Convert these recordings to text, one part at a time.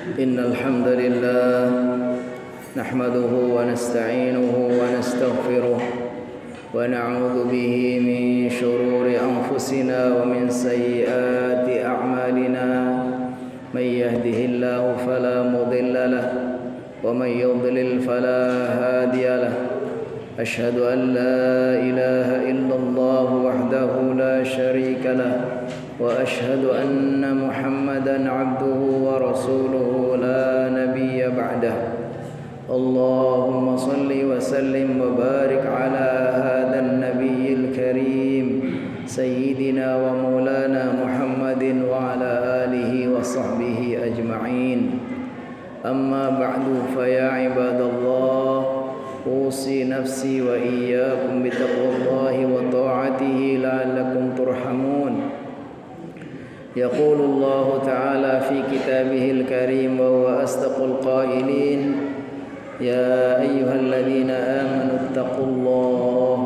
إن الحمد لله نحمده ونستعينه ونستغفره ونعوذ به من شرور أنفسنا ومن سيئات أعمالنا من يهده الله فلا مضل له ومن يضلل فلا هادي له أشهد أن لا إله إلا الله وحده لا شريك له وأشهد أن محمدا عبده ورسوله لا نبي بعده اللهم صل وسلم وبارك على هذا النبي الكريم سيدنا ومولانا محمد وعلى آله وصحبه أجمعين أما بعد فيا عباد الله أوصي نفسي وإياكم بتقوى الله وطاعته لعلكم ترحمون يقول الله تعالى في كتابه الكريم وهو أصدق القائلين يا أيها الذين آمنوا اتقوا الله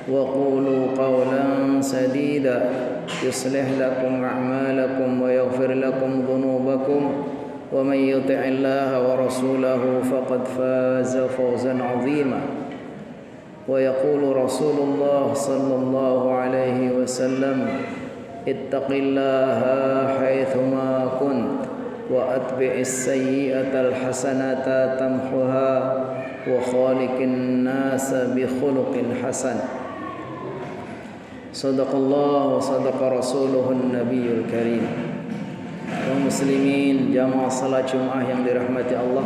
وقولوا قولا سديدا يصلح لكم أعمالكم ويغفر لكم ذنوبكم ومن يطع الله ورسوله فقد فاز فوزا عظيما ويقول رسول الله صلى الله عليه وسلم اتق الله حيثما كنت وأتبع السيئة الحسنة تمحها وخالق الناس بخلق حسن صدق الله وصدق رسوله النبي الكريم. Kaum muslimin jamaah salat Jumat yang dirahmati Allah,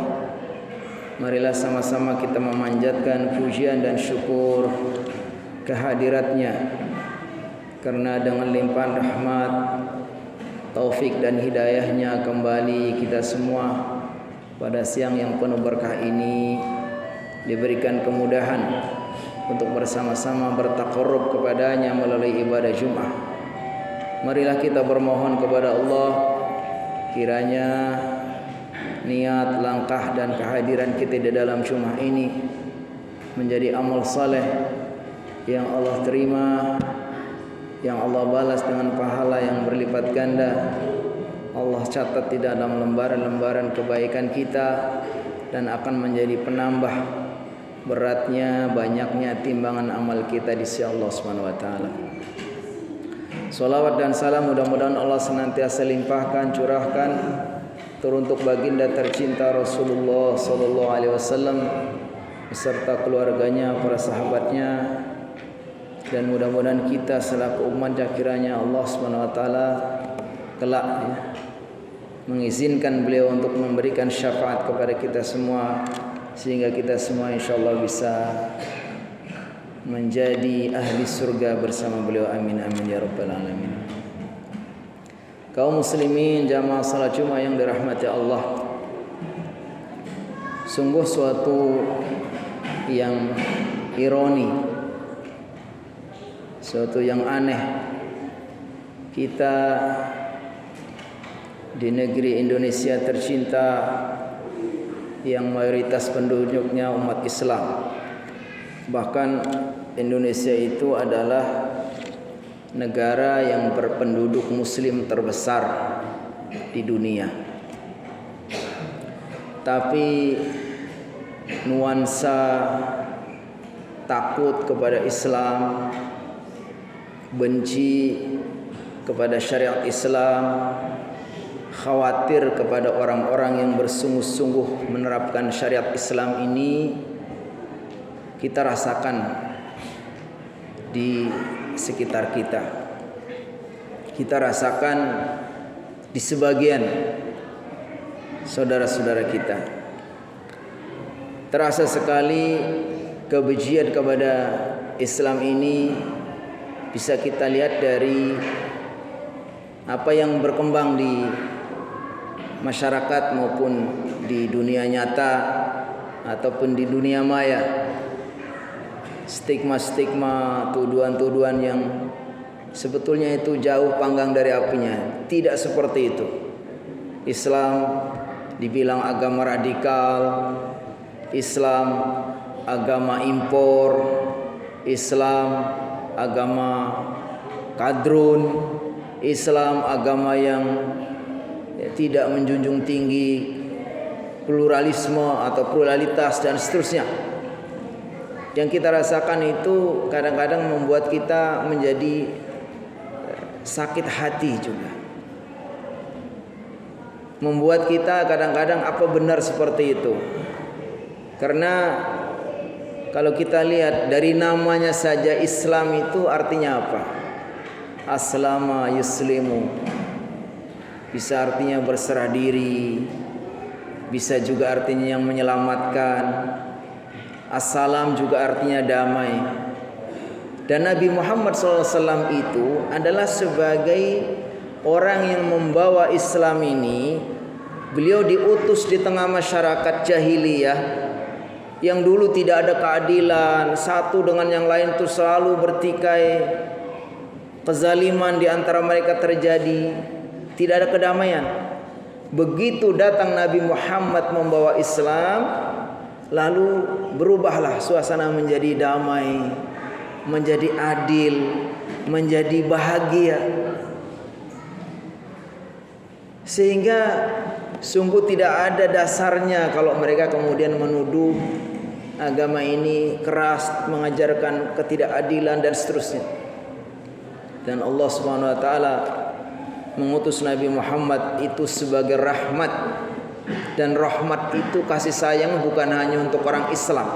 marilah sama-sama kita memanjatkan pujian dan syukur kehadiratnya, karena dengan limpahan rahmat, taufik dan hidayahnya kembali kita semua pada siang yang penuh berkah ini diberikan kemudahan untuk bersama-sama bertaqarrub kepadanya melalui ibadah Jumat. Marilah kita bermohon kepada Allah, kiranya niat, langkah dan kehadiran kita di dalam Jumat ini menjadi amal saleh yang Allah terima, yang Allah balas dengan pahala yang berlipat ganda. Allah catat di dalam lembaran-lembaran kebaikan kita dan akan menjadi penambah beratnya, banyaknya timbangan amal kita di sisi Allah Subhanahu wa taala. Salawat dan salam mudah-mudahan Allah senantiasa limpahkan, curahkan teruntuk baginda tercinta Rasulullah sallallahu alaihi wasallam beserta keluarganya, para sahabatnya, dan mudah-mudahan kita selaku umatnya kiranya Allah Subhanahu wa taala kelak mengizinkan beliau untuk memberikan syafaat kepada kita semua sehingga kita semua insyaallah bisa menjadi ahli surga bersama beliau. Amin amin ya rabbal alamin. Kaum muslimin jamaah salat Jumat yang dirahmati Allah, sungguh suatu yang ironi, suatu yang aneh, kita di negeri Indonesia tercinta yang mayoritas penduduknya umat Islam, bahkan Indonesia itu adalah negara yang berpenduduk muslim terbesar di dunia, tapi nuansa takut kepada Islam, benci kepada syariat Islam, khawatir kepada orang-orang yang bersungguh-sungguh menerapkan syariat Islam ini kita rasakan di sekitar kita. Kita rasakan di sebagian saudara-saudara kita. Terasa sekali kebencian kepada Islam ini bisa kita lihat dari apa yang berkembang di masyarakat maupun di dunia nyata ataupun di dunia maya. Stigma-stigma, tuduhan-tuduhan yang sebetulnya itu jauh panggang dari apinya. Tidak seperti itu. Islam dibilang agama radikal, Islam agama impor, Islam agama kadrun, Islam agama yang tidak menjunjung tinggi pluralisme atau pluralitas dan seterusnya. Yang kita rasakan itu kadang-kadang membuat kita menjadi sakit hati juga. Membuat kita kadang-kadang apa benar seperti itu. Karena kalau kita lihat dari namanya saja Islam itu artinya apa? Aslama yuslimu. Bisa artinya berserah diri. Bisa juga artinya yang menyelamatkan. Assalam juga artinya damai. Dan Nabi Muhammad SAW itu adalah sebagai orang yang membawa Islam ini. Beliau diutus di tengah masyarakat jahiliyah yang dulu tidak ada keadilan, satu dengan yang lain itu selalu bertikai, kezaliman di antara mereka terjadi, tidak ada kedamaian. Begitu datang Nabi Muhammad membawa Islam, lalu berubahlah suasana menjadi damai, menjadi adil, menjadi bahagia. Sehingga sungguh tidak ada dasarnya kalau mereka kemudian menuduh agama ini keras, mengajarkan ketidakadilan dan seterusnya. Dan Allah Subhanahu wa taala mengutus Nabi Muhammad itu sebagai rahmat. Dan rahmat itu kasih sayang bukan hanya untuk orang Islam,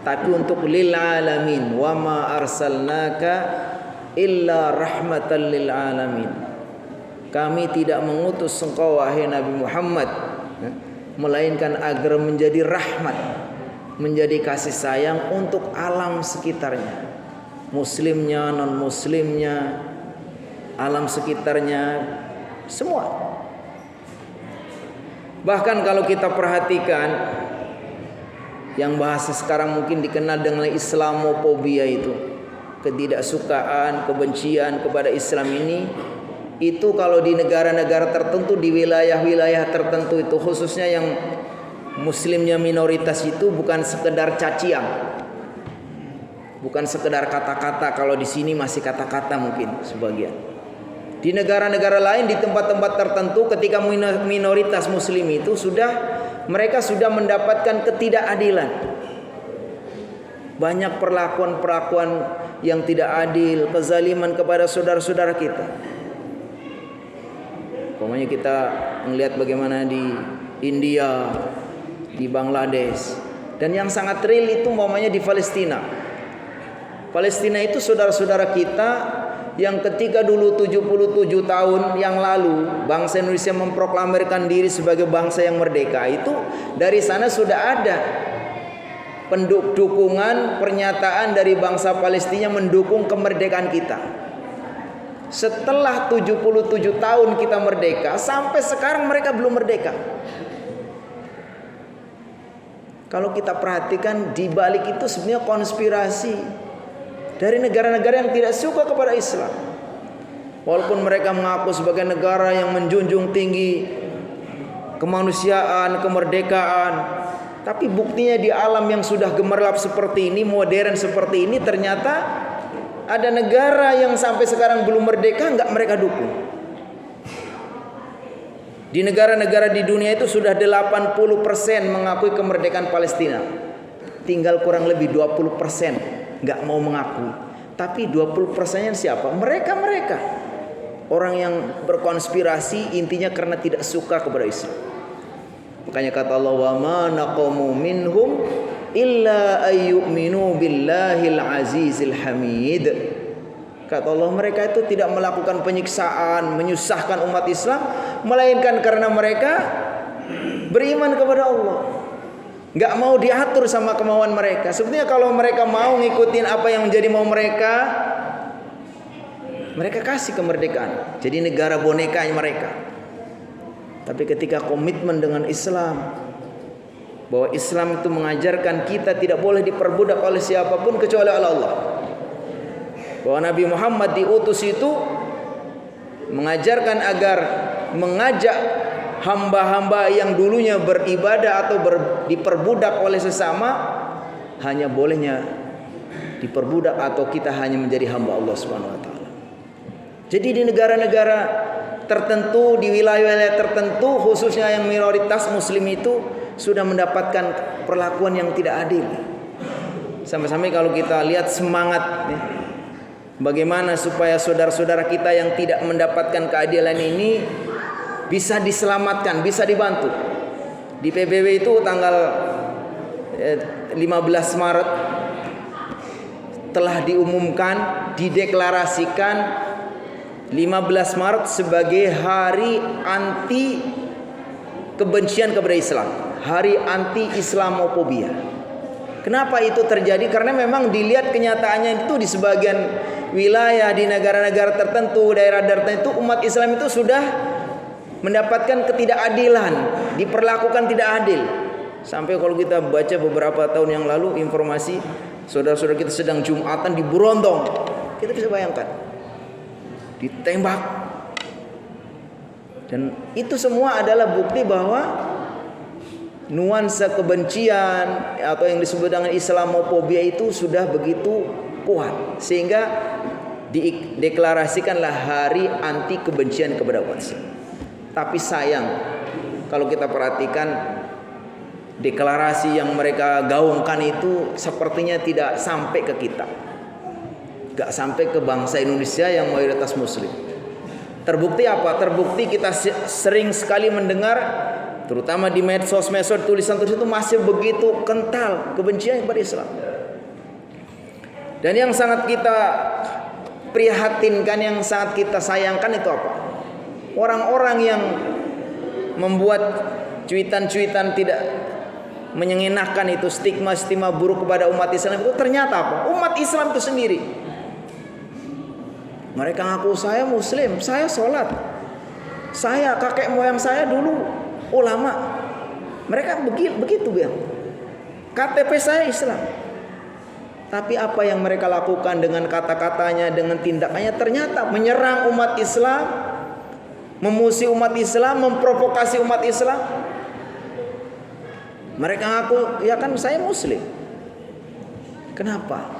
tapi untuk lil alamin. Wa ma arsalnaka illa rahmatan lil alamin. Kami tidak mengutus engkau wahai Nabi Muhammad melainkan agar menjadi rahmat, menjadi kasih sayang untuk alam sekitarnya, muslimnya, non muslimnya, alam sekitarnya, semua. Bahkan kalau kita perhatikan yang bahasa sekarang mungkin dikenal dengan Islamofobia itu, ketidaksukaan, kebencian kepada Islam ini, itu kalau di negara-negara tertentu, di wilayah-wilayah tertentu itu, khususnya yang muslimnya minoritas itu, bukan sekedar cacian, bukan sekedar kata-kata. Kalau di sini masih kata-kata mungkin sebagian. Di negara-negara lain, di tempat-tempat tertentu, ketika minoritas muslim itu mereka sudah mendapatkan ketidakadilan. Banyak perlakuan-perlakuan yang tidak adil, kezaliman kepada saudara-saudara kita. Pokoknya kita melihat bagaimana di India, di Bangladesh, dan yang sangat real itu umpamanya di Palestina. Palestina itu saudara-saudara kita yang ketika dulu 77 tahun yang lalu bangsa Indonesia memproklamirkan diri sebagai bangsa yang merdeka, itu dari sana sudah ada dukungan pernyataan dari bangsa Palestina mendukung kemerdekaan kita. Setelah 77 tahun kita merdeka, sampai sekarang mereka belum merdeka. Kalau kita perhatikan, di balik itu sebenarnya konspirasi dari negara-negara yang tidak suka kepada Islam. Walaupun mereka mengaku sebagai negara yang menjunjung tinggi kemanusiaan, kemerdekaan, tapi buktinya di alam yang sudah gemerlap seperti ini, modern seperti ini, ternyata ada negara yang sampai sekarang belum merdeka, enggak mereka dukung. Di negara-negara di dunia itu sudah 80% mengakui kemerdekaan Palestina. Tinggal kurang lebih 20% enggak mau mengakui. Tapi 20%-nya siapa? Mereka. Orang yang berkonspirasi intinya karena tidak suka kepada Islam. Makanya kata Allah, wa ma naqamu minhum illa ayyuminu billahil azizil hamid. Kata Allah, mereka itu tidak melakukan penyiksaan, menyusahkan umat Islam, melainkan karena mereka beriman kepada Allah. Gak mau diatur sama kemauan mereka. Sebenarnya kalau mereka mau ngikutin apa yang menjadi mau mereka kasih kemerdekaan, jadi negara bonekanya mereka. Tapi ketika komitmen dengan Islam, bahwa Islam itu mengajarkan kita tidak boleh diperbudak oleh siapapun kecuali oleh Allah. Bahwa Nabi Muhammad diutus itu mengajarkan agar mengajak hamba-hamba yang dulunya beribadah atau diperbudak oleh sesama, hanya bolehnya diperbudak atau kita hanya menjadi hamba Allah Subhanahu wa taala. Jadi di negara-negara tertentu, di wilayah-wilayah tertentu, khususnya yang minoritas muslim itu, sudah mendapatkan perlakuan yang tidak adil. Sampai-sampai kalau kita lihat semangat bagaimana supaya saudara-saudara kita yang tidak mendapatkan keadilan ini bisa diselamatkan, bisa dibantu. Di PBB itu tanggal 15 Maret telah diumumkan, dideklarasikan 15 Maret sebagai hari anti kebencian kepada Islam, hari anti Islamofobia. Kenapa itu terjadi? Karena memang dilihat kenyataannya itu di sebagian wilayah, di negara-negara tertentu, daerah tertentu, umat Islam itu sudah mendapatkan ketidakadilan, diperlakukan tidak adil. Sampai kalau kita baca beberapa tahun yang lalu informasi saudara-saudara kita sedang Jumatan di Brondong, kita bisa bayangkan ditembak. Dan itu semua adalah bukti bahwa nuansa kebencian atau yang disebut dengan Islamofobia itu sudah begitu kuat, sehingga dideklarasikanlah hari anti kebencian kepada umat Islam. Tapi sayang, kalau kita perhatikan deklarasi yang mereka gaungkan itu sepertinya tidak sampai ke kita, gak sampai ke bangsa Indonesia yang mayoritas Muslim. Terbukti apa? Terbukti kita sering sekali mendengar, terutama di medsos tulisan-tulisan itu masih begitu kental kebencian kepada Islam. Dan yang sangat kita prihatinkan, yang sangat kita sayangkan itu apa? Orang-orang yang membuat cuitan-cuitan tidak menyenangkan itu, stigma-stigma buruk kepada umat Islam itu, ternyata apa? Umat Islam itu sendiri. Mereka ngaku saya Muslim, saya sholat, saya kakek moyang saya dulu ulama. Mereka begitu bilang, KTP saya Islam. Tapi apa yang mereka lakukan dengan kata-katanya, dengan tindakannya, ternyata menyerang umat Islam, memusuhi umat Islam, memprovokasi umat Islam. Mereka ngaku, ya kan saya Muslim. Kenapa?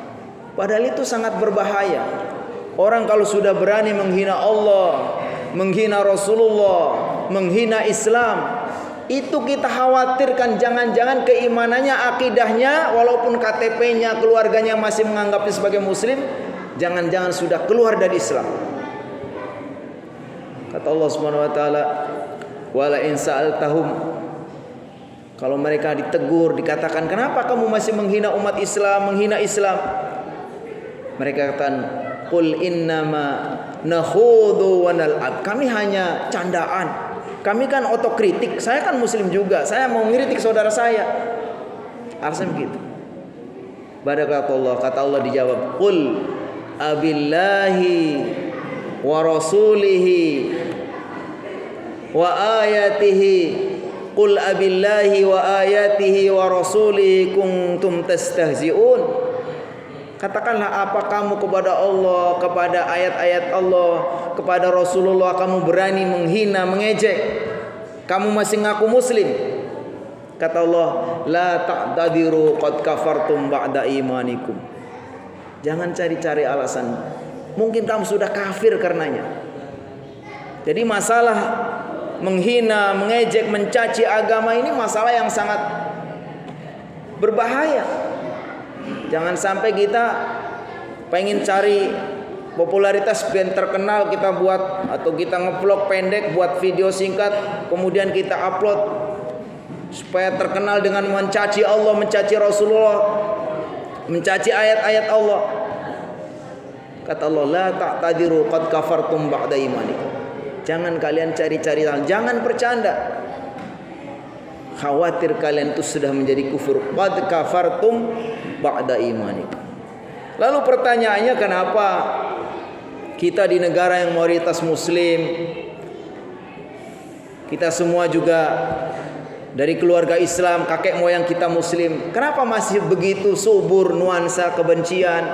Padahal itu sangat berbahaya. Orang kalau sudah berani menghina Allah, menghina Rasulullah, menghina Islam, itu kita khawatirkan jangan-jangan keimanannya, akidahnya, walaupun KTP-nya, keluarganya masih menganggapnya sebagai Muslim, jangan-jangan sudah keluar dari Islam. Kata Allah Subhanahu wa taala, "Wala in sa'altahum", kalau mereka ditegur, dikatakan, "Kenapa kamu masih menghina umat Islam, menghina Islam?" Mereka katakan, "Qul innama nakhudu wa nal'ab." Kami hanya candaan. Kami kan otokritik. Saya kan Muslim juga. Saya mau ngiritik saudara saya. Harusnya begitu. Kata Allah dijawab, "Qul abillahi wa rasulihi wa ayatihi, qul abillahi wa ayatihi wa rasulihi kuntum tastahzi'un." Katakanlah, apa kamu kepada Allah, kepada ayat-ayat Allah, kepada Rasulullah kamu berani menghina, mengejek? Kamu masih ngaku Muslim. Kata Allah, la ta'tadiru qad kafartum ba'da imanikum. Jangan cari-cari alasan. Mungkin kamu sudah kafir karenanya. Jadi masalah menghina, mengejek, mencaci agama ini masalah yang sangat berbahaya. Jangan sampai kita pengen cari popularitas biar terkenal, kita buat atau kita ngevlog pendek, buat video singkat, kemudian kita upload supaya terkenal dengan mencaci Allah, mencaci Rasulullah, mencaci ayat-ayat Allah. Kata Allah, la ta'tadiru qad kafartum ba'da imanikum. Jangan kalian cari-cari, jangan bercanda. Khawatir kalian itu sudah menjadi kufur. Qad kafartum ba'da imanikum. Lalu pertanyaannya, kenapa kita di negara yang mayoritas Muslim, kita semua juga dari keluarga Islam, kakek moyang kita Muslim, kenapa masih begitu subur nuansa kebencian,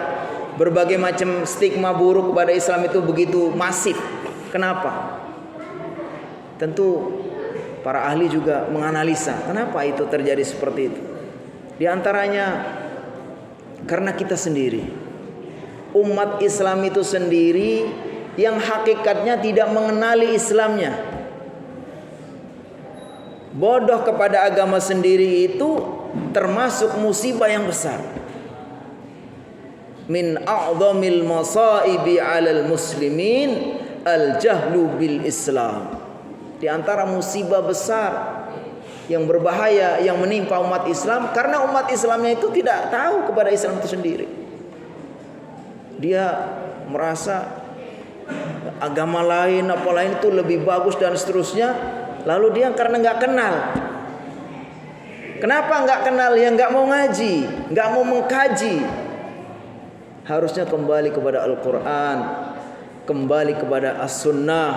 berbagai macam stigma buruk kepada Islam itu begitu masif? Kenapa? Tentu para ahli juga menganalisa kenapa itu terjadi seperti itu. Di antaranya karena kita sendiri, umat Islam itu sendiri yang hakikatnya tidak mengenali Islamnya. bodoh kepada agama sendiri itu termasuk musibah yang besar. Min a'dhamil masaibi 'alal muslimin al-jahlu bil Islam. Di antara musibah besar yang berbahaya yang menimpa umat Islam, karena umat Islamnya itu tidak tahu kepada Islam itu sendiri. Dia merasa agama lain, apa lain itu lebih bagus dan seterusnya. Lalu dia karena nggak kenal. Kenapa nggak kenal? Ya nggak mau ngaji, nggak mau mengkaji. Harusnya kembali kepada Al-Quran, kembali kepada As-Sunnah.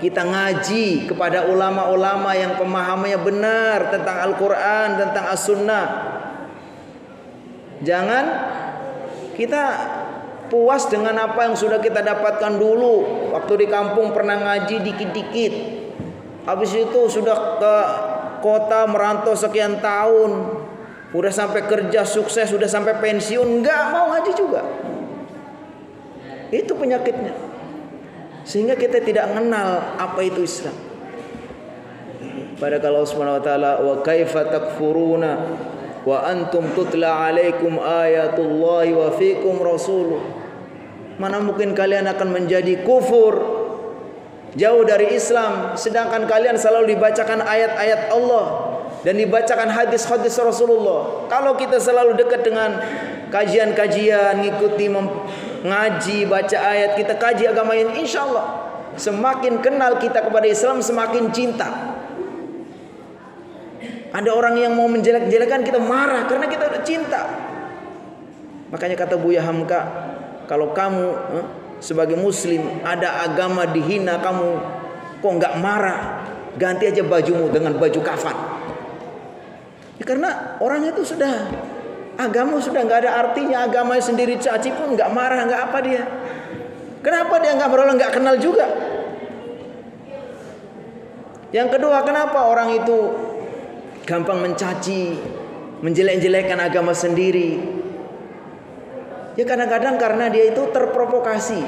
Kita ngaji kepada ulama-ulama yang pemahamannya benar tentang Al-Quran, tentang As-Sunnah. Jangan kita puas dengan apa yang sudah kita dapatkan dulu. Waktu di kampung pernah ngaji dikit-dikit, habis itu sudah ke kota merantau sekian tahun, udah sampai kerja sukses, udah sampai pensiun, nggak mau ngaji juga. Itu penyakitnya, sehingga kita tidak mengenal apa itu Islam. Pada kalau Allah Subhanahu wa taala, wa kaifa takfuruna wa antum tutla alaikum ayatullahi wa fikum rasuluh. Mana mungkin kalian akan menjadi kufur, jauh dari Islam, sedangkan kalian selalu dibacakan ayat-ayat Allah dan dibacakan hadis-hadis Rasulullah. Kalau kita selalu dekat dengan kajian-kajian, ngikuti ngaji, baca ayat, kita kaji agama ini, insya Allah semakin kenal kita kepada Islam, semakin cinta. Ada orang yang mau menjelek-jelekan, kita marah karena kita udah cinta. Makanya kata Buya Hamka, kalau kamu sebagai muslim ada agama dihina, kamu kok nggak marah, ganti aja bajumu dengan baju kafan. Ya, karena orangnya itu sudah, agama sudah nggak ada artinya, agamanya sendiri caci pun nggak marah, nggak apa dia. Kenapa dia nggak marah? Nggak kenal juga. Yang kedua, kenapa orang itu gampang mencaci, menjelek-jelekan agama sendiri? Ya kadang-kadang karena dia itu terprovokasi.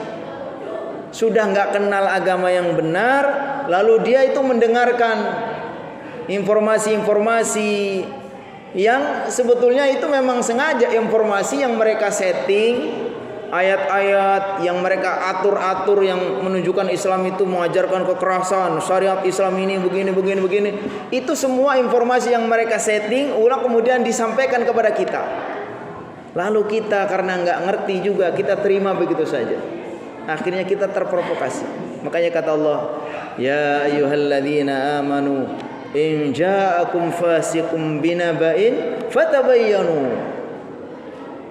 Sudah nggak kenal agama yang benar, lalu dia itu mendengarkan informasi-informasi yang sebetulnya itu memang sengaja, informasi yang mereka setting, ayat-ayat yang mereka atur-atur yang menunjukkan Islam itu mengajarkan kekerasan, syariat Islam ini begini. Itu semua informasi yang mereka setting ulang kemudian disampaikan kepada kita. Lalu kita karena nggak ngerti juga, kita terima begitu saja. Akhirnya kita terprovokasi. Makanya kata Allah, ya ayyuhalladzina amanu in ja'akum fasiqun binaba'in fatabayyanu.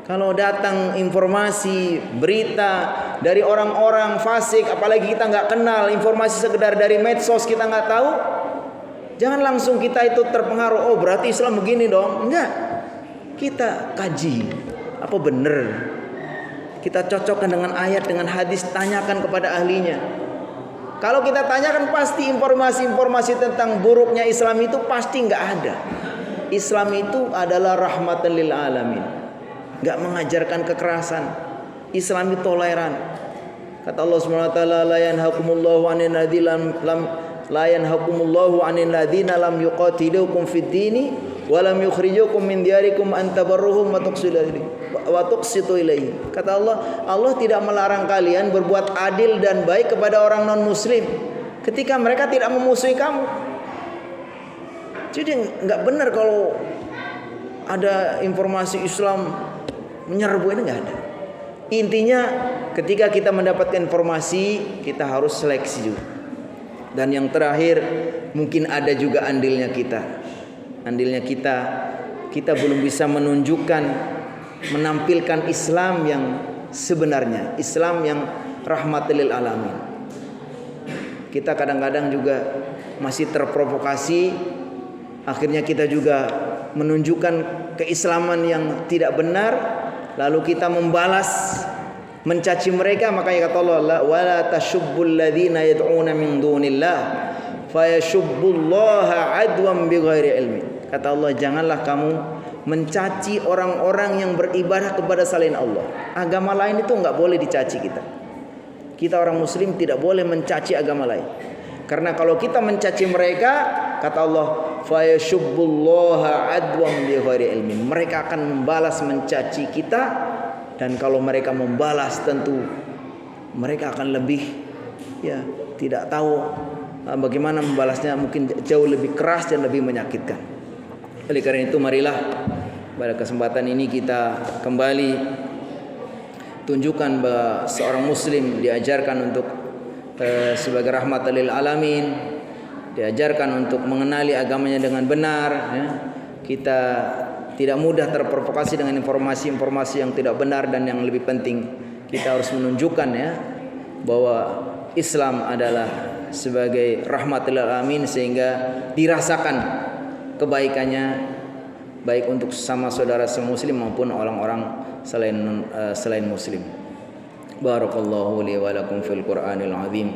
Kalau datang informasi, berita dari orang-orang fasik, apalagi kita nggak kenal, informasi sekedar dari medsos kita nggak tahu, jangan langsung kita itu terpengaruh. Oh berarti Islam begini dong? Enggak. Kita kaji, apa benar? Kita cocokkan dengan ayat, dengan hadis, tanyakan kepada ahlinya. Kalau kita tanyakan pasti informasi-informasi tentang buruknya Islam itu pasti nggak ada. Islam itu adalah rahmatan lil alamin, nggak mengajarkan kekerasan. Islam itu toleran. Kata Allah Subhanahu wa taala, la yanhakumullahu 'anil ladzina lam yuqatilukum fid dini wa lam yukhrijukum min diyarikum an tabarruhum wa tuqsitu ilaihi. Kata Allah, Allah tidak melarang kalian berbuat adil dan baik kepada orang non muslim ketika mereka tidak memusuhi kamu. Jadi nggak benar kalau ada informasi Islam menyerbu, ini nggak ada. Intinya ketika kita mendapatkan informasi, kita harus seleksi juga. Dan yang terakhir, mungkin ada juga andilnya kita. Andilnya kita belum bisa menunjukkan, menampilkan Islam yang sebenarnya, Islam yang rahmatil lil alamin. Kita kadang-kadang juga masih terprovokasi, akhirnya kita juga menunjukkan keislaman yang tidak benar, lalu kita membalas, mencaci mereka. Makanya kata Allah, wala tashubbul ladzina yad'una min dunillah fayashubbullaha adwan bighairi ilmi. Kata Allah, janganlah kamu mencaci orang-orang yang beribadah kepada selain Allah. Agama lain itu enggak boleh dicaci kita. Kita orang muslim tidak boleh mencaci agama lain. Karena kalau kita mencaci mereka, kata Allah, fayashubbullaha adwan bi ghairi ilmin. Mereka akan membalas mencaci kita, dan kalau mereka membalas tentu mereka akan lebih tidak tahu bagaimana membalasnya, mungkin jauh lebih keras dan lebih menyakitkan. Oleh karena itu marilah pada kesempatan ini kita kembali tunjukkan bahwa seorang muslim diajarkan untuk sebagai rahmatan lil alamin, diajarkan untuk mengenali agamanya dengan benar. Kita tidak mudah terprovokasi dengan informasi-informasi yang tidak benar, dan yang lebih penting kita harus menunjukkan bahwa Islam adalah sebagai rahmatul lil alamin, sehingga dirasakan kebaikannya baik untuk sama saudara semuslim maupun orang-orang selain muslim. Barakallahu li wa lakum fil Qur'anil azim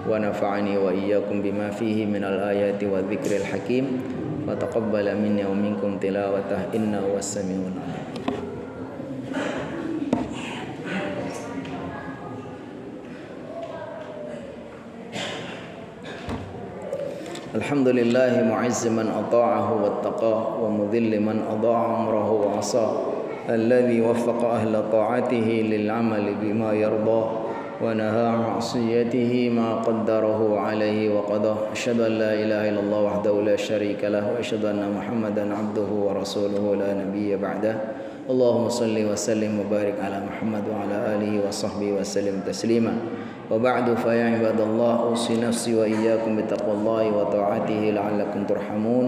wa nafa'ani wa iyyakum bima fihi minal ayati wa dzikril hakim wa taqabbala minni wa minkum tilawatah innahu was-sami'ul 'alim. Alhamdulillahi mu'izzi man ata'ahu wattaqa wa mudhilli man adha'a amrahu wa 'asa alladhi waffaqa ahla ta'atihi lil 'amali bima yarda wa nahaa 'an ma'siyatihi ma qaddarahu 'alayhi wa qada. Asyhadu an la ilaha illallah wahdahu la syarika lahu wa asyhadu anna Muhammadan 'abduhu wa rasuluhu la nabiyya ba'dahu. Allahumma salli wa sallim wa barik ala Muhammad wa ala alihi wa sahbihi wa sallim taslima. وبعد فيا عباد الله أوصي نفسي وإياكم بتقوى الله وطاعته لعلكم ترحمون.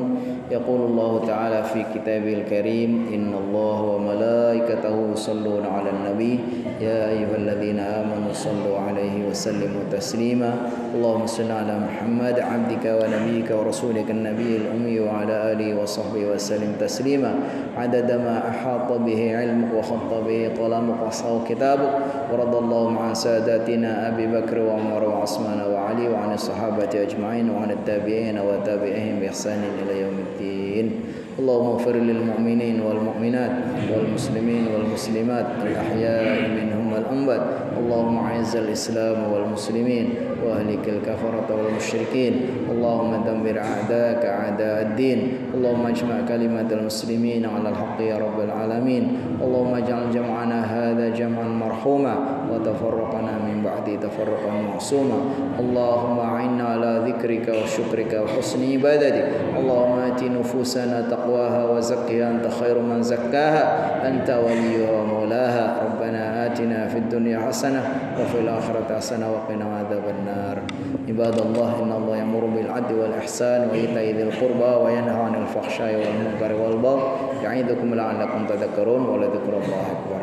يقول الله تعالى في كتابه الكريم إن الله وملائكته يصلون على النبي يا أيها الذين آمنوا صلوا عليه وسلموا تسليما. اللهم صل على محمد عبدك ونبيك ورسولك النبي الأمي وعلى آله وصحبه وسلم تسليما عدد ما أحاط به علمك وخط به قلمك وصاه كتابك. ورضى الله عن ساداتنا أبي بكر وعمر وعثمان وعلي وعن الصحابة أجمعين وعن التابعين وتابعيهم بإحسان إلى يوم الدين. اللهم اغفر للمؤمنين والمؤمنات والمسلمين والمسلمات الأحياء منهم والأموات. اللهم أعز الإسلام والمسلمين وأهلك الكفرة والمشركين. اللهم دمر أعداءك أعداء الدين. اللهم اجمع كلمة المسلمين على الحق يا رب العالمين. اللهم اجعل جمعنا هذا جمعا مرحوما وتفرقنا من بعد تفرقا معصوما. اللهم أعنا على ذكرك وشكرك وحسن عبادتك. اللهم آت نفوسنا تقواها وزكها أنت خير من زكاها أنت وليها ومولاها. ربنا آتنا في الدنيا حسنة وفي الآخرة حسنة وقنا عذاب النار. عباد الله إن الله يأمر بالعدل والإحسان وإيتاء ذي القربى وينهى عن الفحشاء والمنكر والبغي يعظكم لعلكم تذكرون ولذكر الله أكبر.